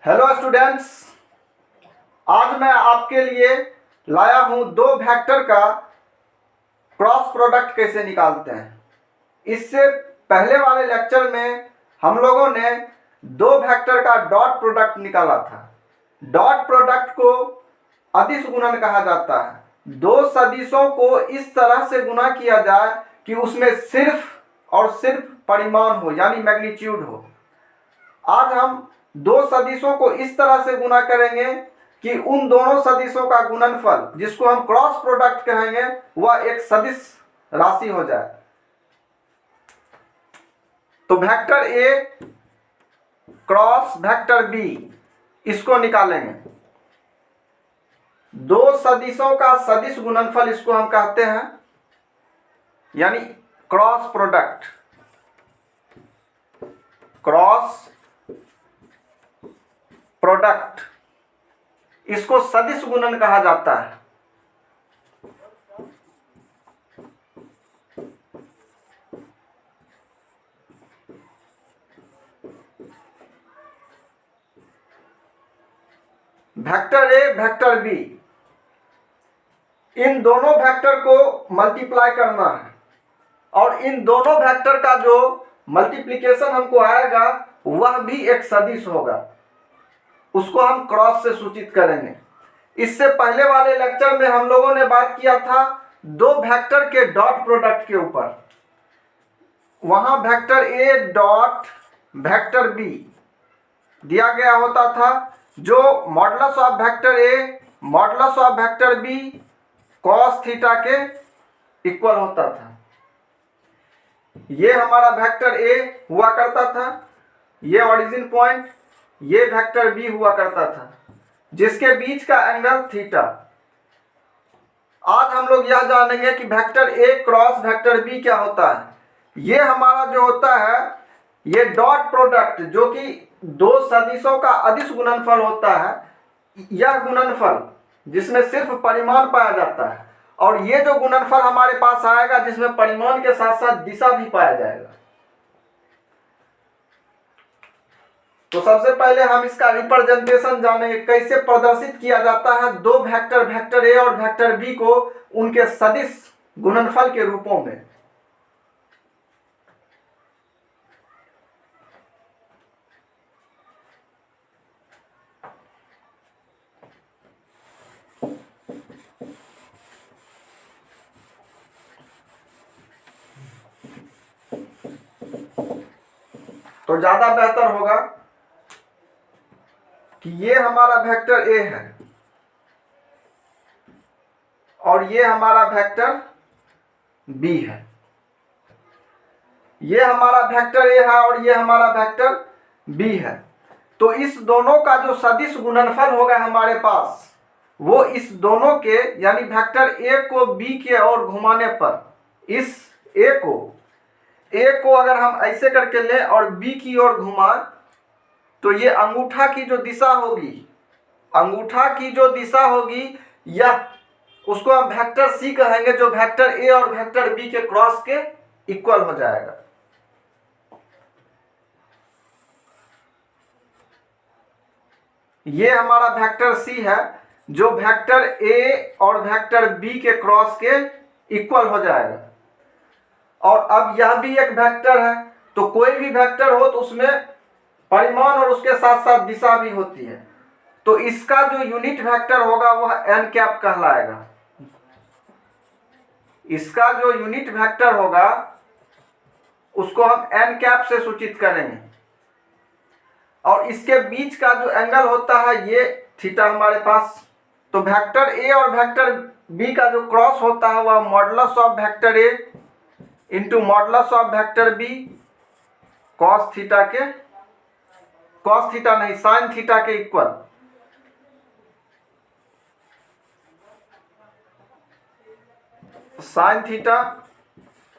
Hello students, आज मैं आपके लिए लाया हूं दो वेक्टर का क्रॉस प्रोडक्ट कैसे निकालते हैं। इससे पहले वाले लेक्चर में हम लोगों ने दो वेक्टर का डॉट प्रोडक्ट निकाला था। डॉट प्रोडक्ट को अदिश गुणन कहा जाता है। दो सदिशों को इस तरह से गुणा किया जाए कि उसमें सिर्फ और सिर्फ परिमाण हो, यानी मैग्नीट्यूड हो। आज हम दो सदिशों को इस तरह से गुणा करेंगे कि उन दोनों सदिशों का गुणनफल, जिसको हम क्रॉस प्रोडक्ट कहेंगे, वह एक सदिश राशि हो जाए। तो vector a cross vector b, इसको निकालेंगे। दो सदिशों का सदिश गुणनफल, इसको हम कहते हैं, यानी क्रॉस प्रोडक्ट। क्रॉस प्रोडक्ट, इसको सदिश गुणन कहा जाता है। वेक्टर ए वेक्टर बी, इन दोनों वेक्टर को मल्टीप्लाई करना है और इन दोनों वेक्टर का जो मल्टीप्लिकेशन हमको आएगा वह भी एक सदिश होगा। उसको हम क्रॉस से सूचित करेंगे। इससे पहले वाले लेक्चर में हम लोगों ने बात किया था दो वेक्टर के डॉट प्रोडक्ट के ऊपर। वहां vector a dot vector b दिया गया होता था, जो modulus of vector a modulus of vector b cos theta के इक्वल होता था। ये हमारा वेक्टर ए हुआ करता था, ये ओरिजिन पॉइंट, ये वेक्टर बी हुआ करता था, जिसके बीच का एंगल थीटा। आज हम लोग यह जानेंगे कि vector a cross vector b क्या होता है। ये हमारा जो होता है, ये डॉट प्रोडक्ट, जो कि दो सदिशों का अदिश गुणनफल होता है। यह गुणनफल जिसमें सिर्फ परिमाण पाया जाता है, और ये जो गुणनफल हमारे पास आएगा जिसमें परिमाण के साथ साथ दिशा भी पाया जाएगा। तो सबसे पहले हम इसका रिप्रेजेंटेशन जानेंगे, कैसे प्रदर्शित किया जाता है दो वेक्टर, वेक्टर ए और वेक्टर बी को उनके सदिश गुणनफल के रूपों में। तो ज्यादा बेहतर होगा कि ये हमारा वेक्टर ए है और ये हमारा वेक्टर बी है। ये हमारा वेक्टर ए है और ये हमारा वेक्टर बी है। तो इस दोनों का जो सदिश गुणनफल होगा हमारे पास, वो इस दोनों के, यानी वेक्टर ए को बी के ओर घुमाने पर, इस ए को अगर हम ऐसे करके लें और बी की ओर घुमाएं, तो ये अंगूठा की जो दिशा होगी, अंगूठा की जो दिशा होगी, यह उसको हम वेक्टर सी कहेंगे, जो वेक्टर ए और वेक्टर बी के क्रॉस के इक्वल हो जाएगा। ये हमारा वेक्टर सी है, जो वेक्टर ए और वेक्टर बी के क्रॉस के इक्वल हो जाएगा। और अब यह भी एक वेक्टर है, तो कोई भी वेक्टर हो तो उसमें परिमाण और उसके साथ साथ दिशा भी होती है। तो इसका जो यूनिट वेक्टर होगा वह एन कैप कहलाएगा। इसका जो यूनिट वेक्टर होगा उसको हम एन कैप से सूचित करेंगे। और इसके बीच का जो एंगल होता है ये थीटा हमारे पास। तो वेक्टर ए और वेक्टर बी का जो क्रॉस होता है वह modulus of vector a into modulus of vector b cos theta के, कॉस थीटा नहीं, साइन थीटा के इक्वल। साइन थीटा,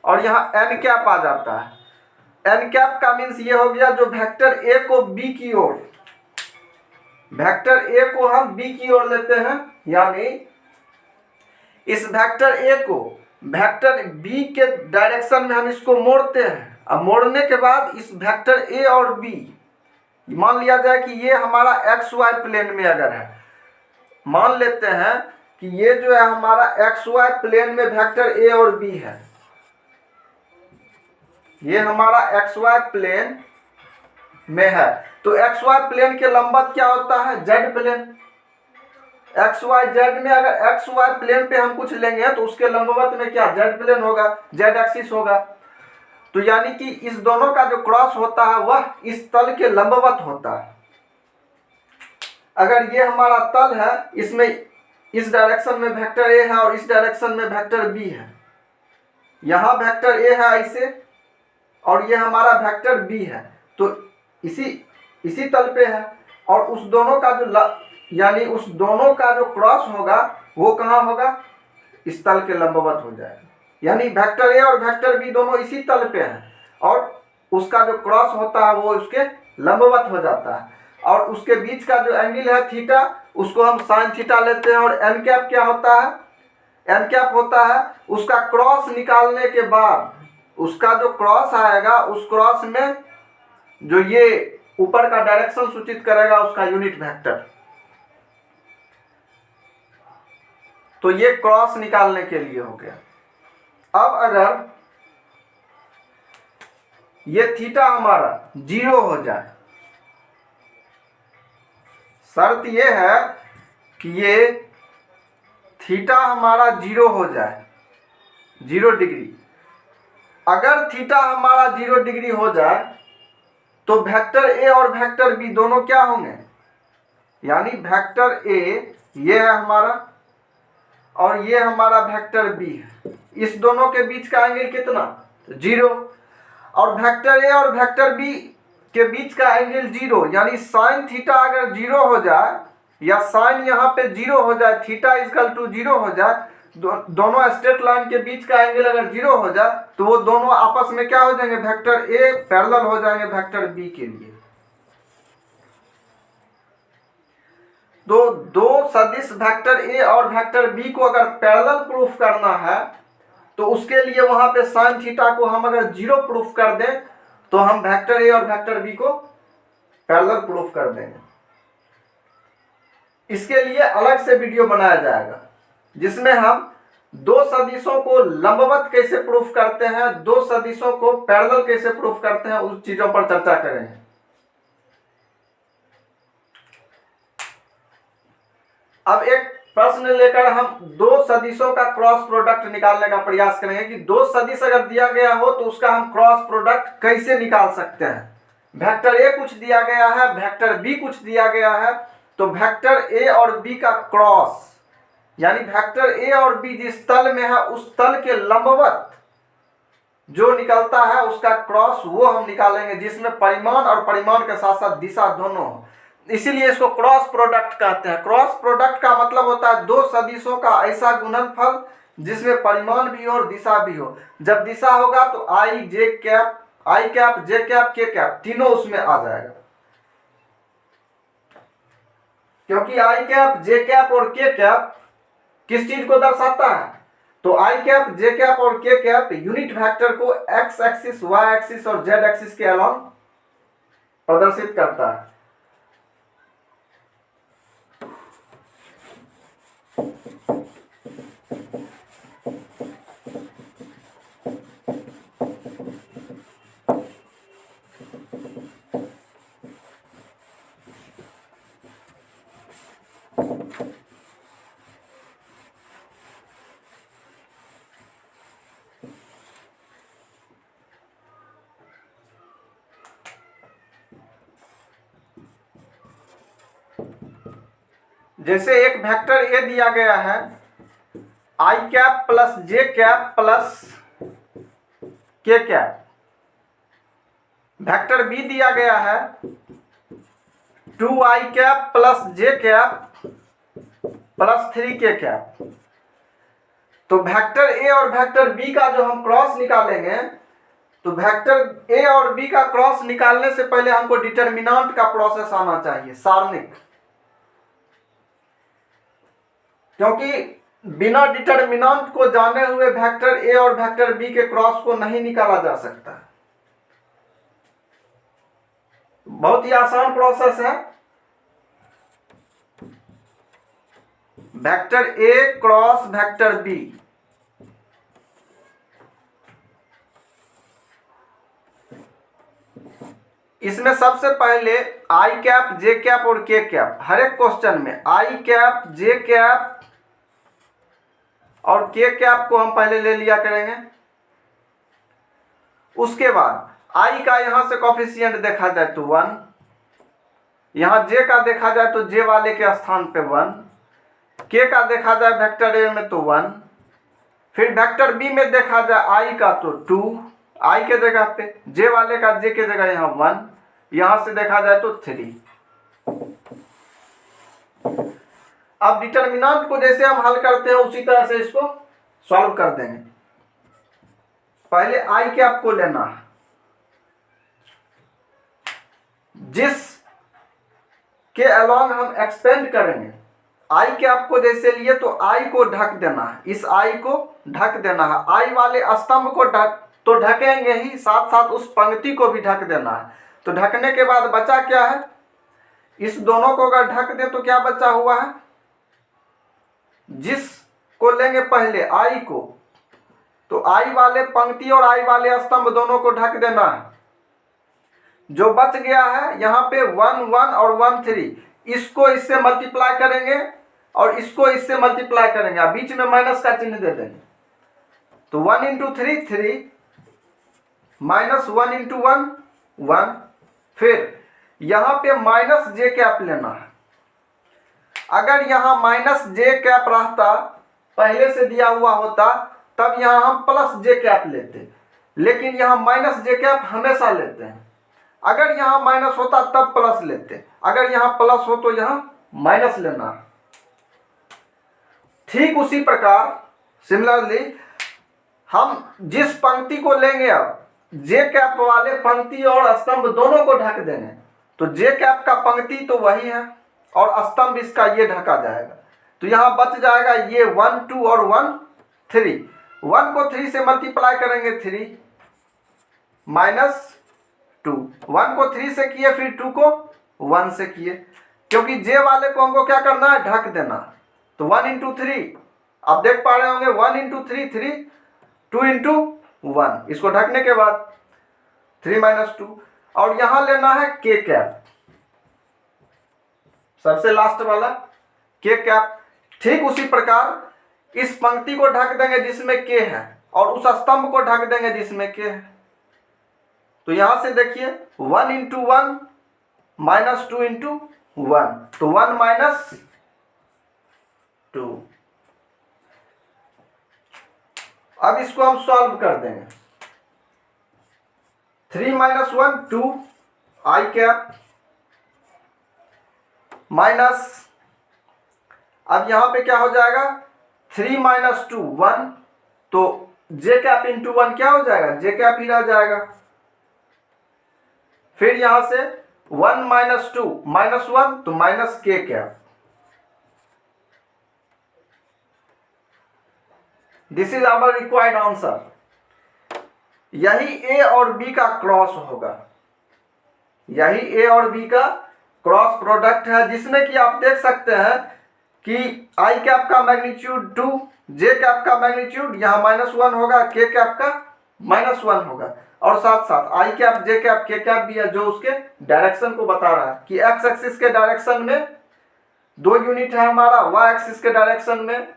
और यहाँ एन कैप आ जाता है। एन कैप का मीन्स ये हो गया, जो वेक्टर ए को बी की ओर, वेक्टर ए को हम बी की ओर लेते हैं, यानी इस वेक्टर ए को वेक्टर बी के डायरेक्शन में हम इसको मोड़ते हैं। अब मोड़ने के बाद इस वेक्टर ए और बी मान लिया जाए कि ये हमारा एक्स वाई प्लेन में अगर है, मान लेते हैं कि ये जो है हमारा एक्स वाई प्लेन में वेक्टर ए और बी है, ये हमारा एक्स वाई प्लेन में है। तो एक्स वाई प्लेन के लंबवत क्या होता है, z plane. X y z में अगर एक्स वाई प्लेन पे हम कुछ लेंगे तो उसके लंबवत में क्या, जेड प्लेन होगा, जेड एक्सिस होगा। तो यानी कि इस दोनों का जो क्रॉस होता है वह इस तल के लंबवत होता है। अगर ये हमारा तल है, इसमें इस डायरेक्शन में वेक्टर ए है और इस डायरेक्शन में वेक्टर बी है, यहाँ वेक्टर ए है ऐसे और ये हमारा वेक्टर बी है, तो इसी तल पे है। और उस दोनों का जो यानी उस दोनों का जो क्रॉस होगा वो कहाँ होगा, इस तल के लंबवत हो जाएगा। यानी वेक्टर ए और वेक्टर बी दोनों इसी तल पे हैं और उसका जो क्रॉस होता है वो उसके लंबवत हो जाता है। और उसके बीच का जो एंगल है थीटा, उसको हम साइन थीटा लेते हैं। और एन कैप क्या होता है, एन कैप होता है उसका क्रॉस निकालने के बाद उसका जो क्रॉस आएगा, उस क्रॉस में जो ये ऊपर का डायरेक्शन सूचित करेगा उसका यूनिट वेक्टर। तो ये क्रॉस निकालने के लिए हो गया। अब अगर ये थीटा हमारा 0 हो जाए, शर्त ये है कि ये थीटा हमारा 0 हो जाए, 0 डिग्री। अगर थीटा हमारा 0 डिग्री हो जाए तो वेक्टर ए और वेक्टर बी दोनों क्या होंगे, यानी वेक्टर ए ये है हमारा और ये हमारा वेक्टर बी है, इस दोनों के बीच का एंगल कितना, 0। और वेक्टर ए और वेक्टर बी के बीच का एंगल 0, यानी साइन थीटा अगर 0 हो जाए या साइन यहाँ पे 0 हो जाए, थीटा इक्वल टू 0 हो जाए, दोनों स्ट्रेट लाइन के बीच का एंगल अगर 0 हो जाए तो वो दोनों आपस में क्या हो जाएंगे, वेक्टर ए पैरेलल हो जाएंगे वेक्टर बी के लिए। तो दो सदिश वेक्टर ए और वेक्टर बी को अगर पैरेलल प्रूफ करना है तो उसके लिए वहां पे साइन थीटा को हम अगर 0 प्रूफ कर दें तो हम वेक्टर ए और वेक्टर बी को पैरेलल प्रूफ कर देंगे। इसके लिए अलग से वीडियो बनाया जाएगा जिसमें हम दो सदिशों को लंबवत कैसे प्रूफ करते हैं, दो सदिशों को पैरेलल कैसे प्रूफ करते हैं, उस चीजों पर चर्चा करेंगे। अब एक प्रश्न लेकर हम दो सदिशों का क्रॉस प्रोडक्ट निकालने का प्रयास करेंगे कि दो सदिश अगर दिया गया हो तो उसका हम क्रॉस प्रोडक्ट कैसे निकाल सकते हैं। वेक्टर ए कुछ दिया गया है, वेक्टर बी कुछ दिया गया है, तो वेक्टर ए और बी का क्रॉस यानी वेक्टर ए और बी जिस तल में है उस तल के लंबवत जो निकलता है उसका क्रॉस वो हम निकालेंगे, जिसमें परिमाण और परिमाण के साथ साथ दिशा दोनों हो। इसीलिए इसको क्रॉस प्रोडक्ट कहते हैं। क्रॉस प्रोडक्ट का मतलब होता है दो सदिशों का ऐसा गुणनफल जिसमें परिमाण भी हो और दिशा भी हो। जब दिशा होगा तो आई कैप जे कैप के कैप तीनों उसमें आ जाएगा, क्योंकि आई कैप जे कैप और के कैप किस चीज को दर्शाता है, तो आई कैप जे कैप और के कैप यूनिट वेक्टर को एक्स एक्सिस वाई एक्सिस और जेड एक्सिस के अलॉन्ग प्रदर्शित करता है। जैसे एक वेक्टर ए दिया गया है आई कैप प्लस जे कैप प्लस के कैप, वेक्टर बी दिया गया है 2 आई कैप प्लस जे कैप प्लस 3 के कैप। तो वेक्टर ए और वेक्टर बी का जो हम क्रॉस निकालेंगे तो वेक्टर ए और बी का क्रॉस निकालने से पहले हमको डिटरमिनेंट का प्रोसेस आना चाहिए, सारणिक, क्योंकि बिना डिटरमिनेंट को जाने हुए वेक्टर ए और वेक्टर बी के क्रॉस को नहीं निकाला जा सकता। बहुत ही आसान प्रोसेस है। Vector a cross vector b, इसमें सबसे पहले आई कैप, जे कैप और के कैप, हर एक क्वेश्चन में आई कैप, जे कैप और के कैप को हम पहले ले लिया करेंगे। उसके बाद आई का यहां से कोफिशिएंट देखा जाए तो 1, यहां जे का देखा जाए तो जे वाले के स्थान पे 1, के का देखा जाए वेक्टर ए में तो 1, फिर वेक्टर बी में देखा जाए आई का तो 2, आई के जगह पे, जे वाले का जे के जगह यहाँ 1, यहां से देखा जाए तो 3। अब डिटर्मिनेंट को जैसे हम हल करते हैं उसी तरह से इसको सॉल्व कर देंगे। पहले आई कैप को लेना है, जिस के अलॉन्ग हम एक्सपेंड करेंगे। आई कैप को जैसे लिए तो आई को ढक देना है, इस आई को ढक देना है। आई वाले स्तंभ को तो ढकेंगे ही, साथ साथ उस पंक्ति को भी ढक देना है। तो ढकने के बाद बचा क्या है, इस दोनों को अगर ढक दें तो क्या बचा हुआ है, जिस को लेंगे पहले आई को, तो आई वाले पंक्ति और आई वाले स्तंभ दोनों को ढक देना है। जो बच गया है यहाँ पे 1 1 और 1 3, इसको इससे मल्टीप्लाई करेंगे और इसको इससे मल्टीप्लाई करेंगे, बीच में माइनस का चिन्ह दे देंगे। तो 1 इंटू 3 3, माइनस 1 इंटू 1 1, फिर यहां पे माइनस जे कैप लेना है। अगर यहां माइनस जे कैप रहता, पहले से दिया हुआ होता, तब यहां हम प्लस जे कैप लेते, लेकिन यहां माइनस जे कैप हमेशा लेते हैं। अगर यहां माइनस होता तब प्लस लेते, अगर यहां प्लस हो तो यहां माइनस लेना। ठीक उसी प्रकार सिमिलरली हम जिस पंक्ति को लेंगे, अब जे कैप वाले पंक्ति और स्तंभ दोनों को ढक देंगे। तो जे कैप का पंक्ति तो वही है और स्तंभ इसका ये ढका जाएगा। तो यहां बच जाएगा ये 1 2 और 1 3। 1 को 3 से मल्टीप्लाई करेंगे 3 माइनस 2, 1 को 3 से किए, फिर 2 को 1 से किए, क्योंकि जे वाले को हमको क्या करना है, ढक देना। तो 1 इंटू 3, आप देख पा रहे होंगे 1 इंटू 3 3, 2 इंटू 1, इसको ढकने के बाद 3 माइनस 2, और यहां लेना है के कैप, सबसे लास्ट वाला के कैप। ठीक उसी प्रकार इस पंक्ति को ढक देंगे जिसमें के है, और उस स्तंभ को ढक देंगे जिसमें के है। तो यहां से देखिए 1 इंटू 1 माइनस 2 इंटू 1, तो 1 माइनस 2। अब इसको हम सॉल्व कर देंगे। 3 माइनस 1 2 आई कैप माइनस, अब यहां पे क्या हो जाएगा, 3 माइनस 2 1, तो जे कैप इंटू 1 क्या हो जाएगा, जे कैप ही रह जाएगा। फिर यहां से 1 माइनस 2 माइनस 1, तो माइनस के cap. This is our required answer. यही ए और बी का क्रॉस होगा, यही ए और बी का क्रॉस प्रोडक्ट है, जिसमें कि आप देख सकते हैं कि आई कैप का मैग्नीट्यूड 2, जे कैप का मैग्नीट्यूड यहाँ -1 होगा, के कैप का -1 होगा, और साथ साथ आई कैप, जे कैप, के कैप भी है जो उसके डायरेक्शन को बता रहा है कि एक्स एक्सिस के डायरेक्शन में 2 यूनिट है हमारा, वाई एक्सिस के डायरेक्शन में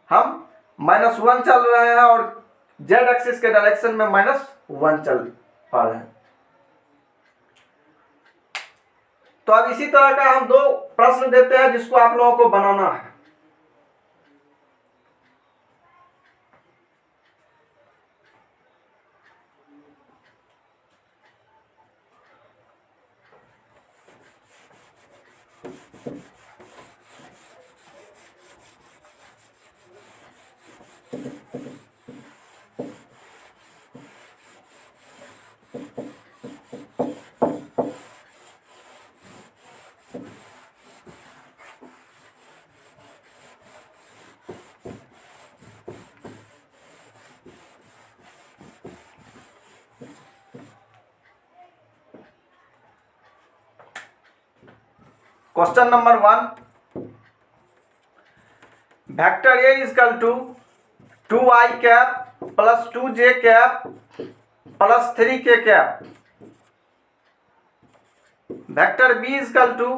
हम -1 चल रहे हैं और जेड एक्सिस के डायरेक्शन में -1 चल पा रहे हैं। तो अब इसी तरह का हम 2 प्रश्न देते हैं जिसको आप लोगों को बनाना है। Question number 1, vector A is equal to 2i cap plus 2j cap plus 3k cap, vector B is equal to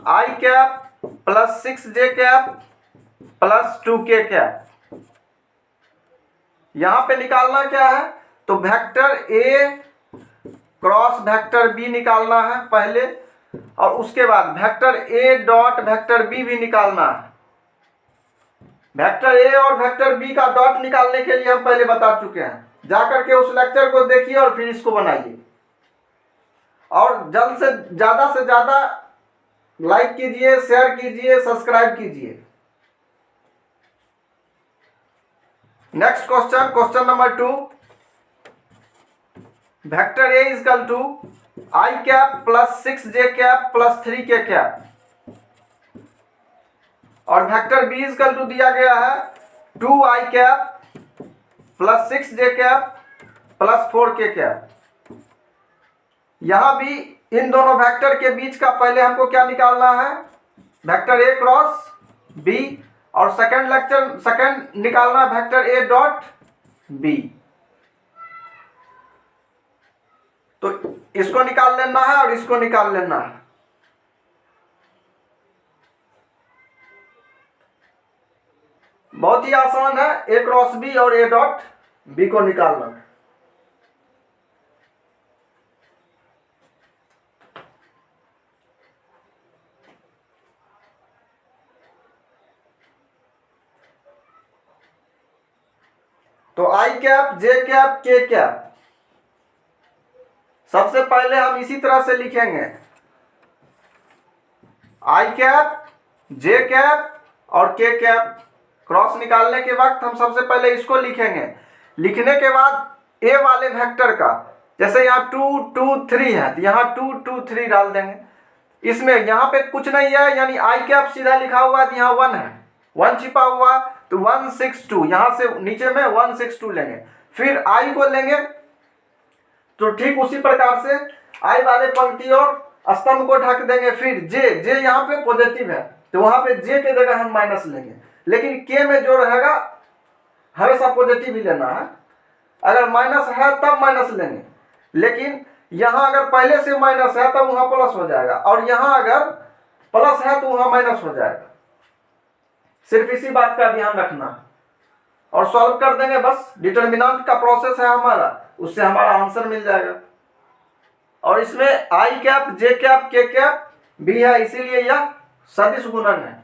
i cap plus 6j cap plus 2k cap. यहां पे निकालना क्या है, तो vector a cross vector b निकालना है पहले, और उसके बाद vector a dot vector b भी निकालना है। वेक्टर ए और वेक्टर बी का डॉट निकालने के लिए हम पहले बता चुके हैं, जाकर के उस लेक्चर को देखिए और फिर इसको बनाइए। और जल्द से ज़्यादा लाइक कीजिए, शेयर कीजिए, सब्सक्राइब कीजिए। Next question, question number 2, vector A is equal to i cap plus 6j cap plus 3k cap, और vector B is equal to दिया गया है 2i cap plus 6j cap plus 4k cap. यहां भी इन दोनों vector के बीच का पहले हमको क्या निकालना है, वेक्टर ए क्रॉस बी, और सेकंड निकालना है वेक्टर ए डॉट बी। तो इसको निकाल लेना है और इसको निकाल लेना है। बहुत ही आसान है, ए क्रॉस बी और ए डॉट बी को निकालना। तो i cap, j cap, k cap, सबसे पहले हम इसी तरह से लिखेंगे, i कैप, j कैप और k कैप। क्रॉस निकालने के वक्त हम सबसे पहले इसको लिखेंगे। लिखने के बाद ए वाले वेक्टर का, जैसे यहाँ 2 2 3 है तो यहाँ 2 2 3 डाल देंगे। इसमें यहाँ पे कुछ नहीं है, यानी i कैप सीधा लिखा हुआ है तो यहाँ 1 है, 1 छिपा हुआ तो 162, यहाँ से नीचे में 162 लेंगे। फिर i को लेंगे, तो ठीक उसी प्रकार से i वाले पंक्ति और स्तंभ को ढक देंगे। फिर j यहाँ पे पॉजिटिव है तो वहां पे j के जगह हम माइनस लेंगे, लेकिन k में जो रहेगा हमेशा पॉजिटिव ही लेना है। अगर माइनस है तब माइनस लेंगे, लेकिन यहाँ अगर पहले से माइनस है तब वहां प्लस हो जाएगा, और यहाँ अगर प्लस है तो वहां माइनस हो जाएगा। सिर्फ इसी बात का ध्यान रखना और सॉल्व कर देंगे, बस डिटर्मिनेंट का प्रोसेस है हमारा, उससे हमारा आंसर मिल जाएगा। और इसमें i cap, j cap, k cap भी है, इसीलिए यह सदिश गुणन है।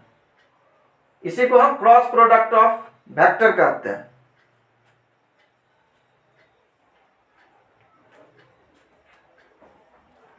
इसी को हम क्रॉस प्रोडक्ट ऑफ वेक्टर कहते हैं।